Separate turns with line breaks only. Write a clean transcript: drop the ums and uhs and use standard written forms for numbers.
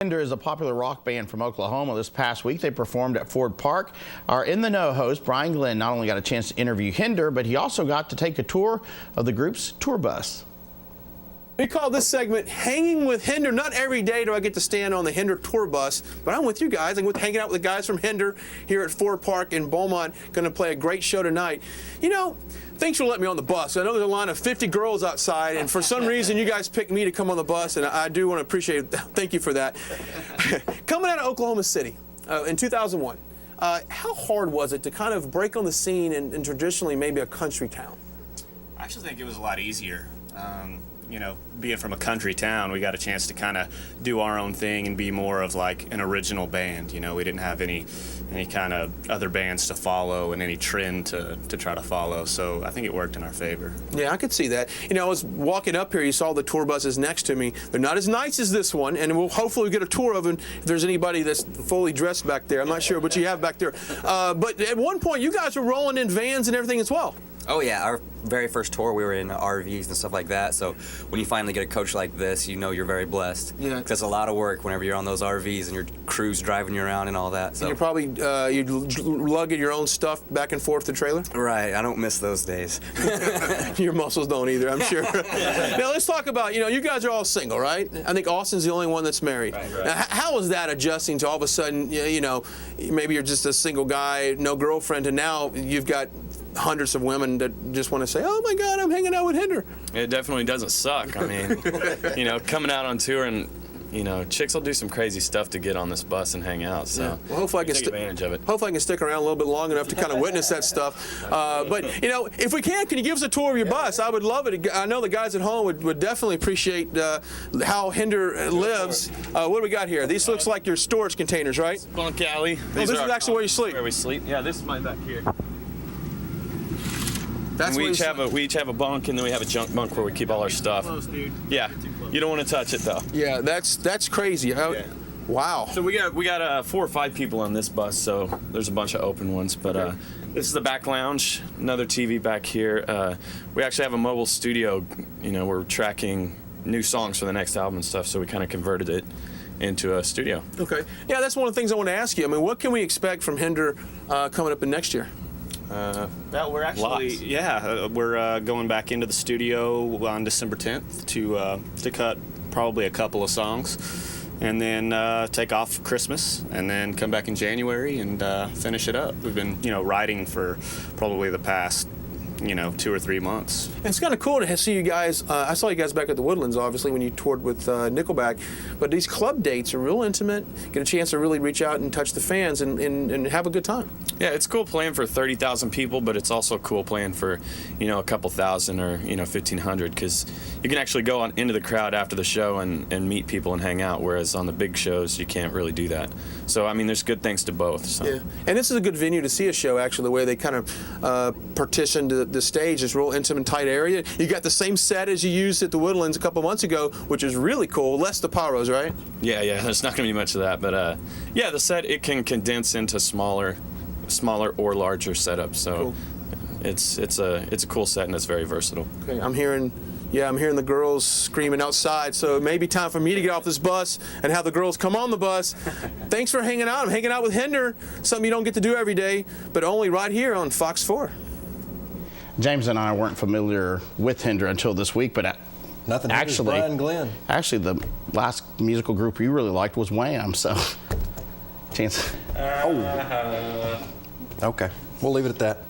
HINDER is a popular rock band from Oklahoma. This past week, they performed at Ford Park. Our In the Know host, Brian Glenn, not only got a chance to interview HINDER, but he also got to take a tour of the group's tour bus.
We call this segment Hanging with HINDER. Not every day do I get to stand on the HINDER tour bus, but I'm with you guys. I'm hanging out with the guys from HINDER here at Ford Park in Beaumont. Going to play a great show tonight. You know, thanks for letting me on the bus. I know there's a line of 50 girls outside, and for some reason you guys picked me to come on the bus, and I do want to appreciate it. Thank you for that. Coming out of Oklahoma City in 2001, how hard was it to kind of break on the scene in traditionally maybe a country town?
I actually think it was a lot easier. You know, being from a country town, we got a chance to kind of do our own thing and be more of like an original band. You know, we didn't have any kind of other bands to follow and any trend to try to follow. So I think it worked in our favor. Yeah,
I could see that. You know, I was walking up here, you saw the tour buses next to me. They're not as nice as this one, and we'll hopefully get a tour of them if there's anybody that's fully dressed back there. I'm not sure what you have back there. But at one point, you guys were rolling in vans and everything as well.
Oh yeah, our very first tour we were in RVs and stuff like that, so when you finally get a coach like this, you know you're very blessed. Yeah. Because it's a lot of work whenever you're on those RVs and your crew's driving you around and all that. So. And
you're probably, you lugging your own stuff back and forth to the trailer?
Right, I don't miss those days.
Your muscles don't either, I'm sure. Now let's talk about, you know, you guys are all single, right? I think Austin's the only one that's married.
Right.
Now, how was that adjusting to all of a sudden, you know, maybe you're just a single guy, no girlfriend, and now you've got hundreds of women that just want to say, oh my God, I'm hanging out with HINDER.
It definitely doesn't suck. I mean, you know, coming out on tour and, you know, chicks will do some crazy stuff to get on this bus and hang out. So
yeah. Well, hopefully I can
take advantage of it.
Hopefully I can stick around a little bit long enough to kind of witness that stuff. But, you know, if we can you give us a tour of your bus? I would love it. I know the guys at home would definitely appreciate how HINDER lives. What do we got here? These looks like your storage containers, right?
Bunk alley.
This is actually where you sleep.
Where we sleep. Yeah, this is my back here.
That's
we each have a bunk, and then we have a junk bunk where we keep all our stuff.
Close, dude.
Yeah, you don't want to touch it though.
Yeah, that's crazy. Yeah. Wow.
So we got 4 or 5 people on this bus, so there's a bunch of open ones. But this is the back lounge. Another TV back here. We actually have a mobile studio. You know, we're tracking new songs for the next album and stuff, so we kind of converted it into a studio.
Okay. Yeah, that's one of the things I want to ask you. I mean, what can we expect from HINDER coming up in next year?
We're actually, we're going back into the studio on December 10th to cut probably a couple of songs, and then take off for Christmas, and then come back in January and finish it up. We've been, you know, writing for probably the past, you know, 2 or 3 months.
And it's kind of cool to see you guys. I saw you guys back at the Woodlands, obviously, when you toured with Nickelback. But these club dates are real intimate. Get a chance to really reach out and touch the fans and have a good time.
Yeah, it's cool playing for 30,000 people, but it's also cool playing for, you know, a couple thousand or, you know, 1,500, because you can actually go on into the crowd after the show and meet people and hang out, whereas on the big shows you can't really do that. So I mean, there's good things to both. So.
Yeah, and this is a good venue to see a show. Actually, the way they kind of partitioned the stage, is real intimate, tight area. You got the same set as you used at the Woodlands a couple months ago, which is really cool. Less the pyros, right?
Yeah. There's not going to be much of that, but yeah, the set, it can condense into smaller or larger setups. So cool. It's a cool set, and it's very versatile.
Okay, I'm hearing the girls screaming outside, so it may be time for me to get off this bus and have the girls come on the bus. Thanks for hanging out. I'm hanging out with HINDER, something you don't get to do every day, but only right here on Fox 4.
James and I weren't familiar with HINDER until this week, but actually,
Brian Glenn.
Actually, the last musical group you really liked was Wham. So, chance.
Okay, we'll leave it at that.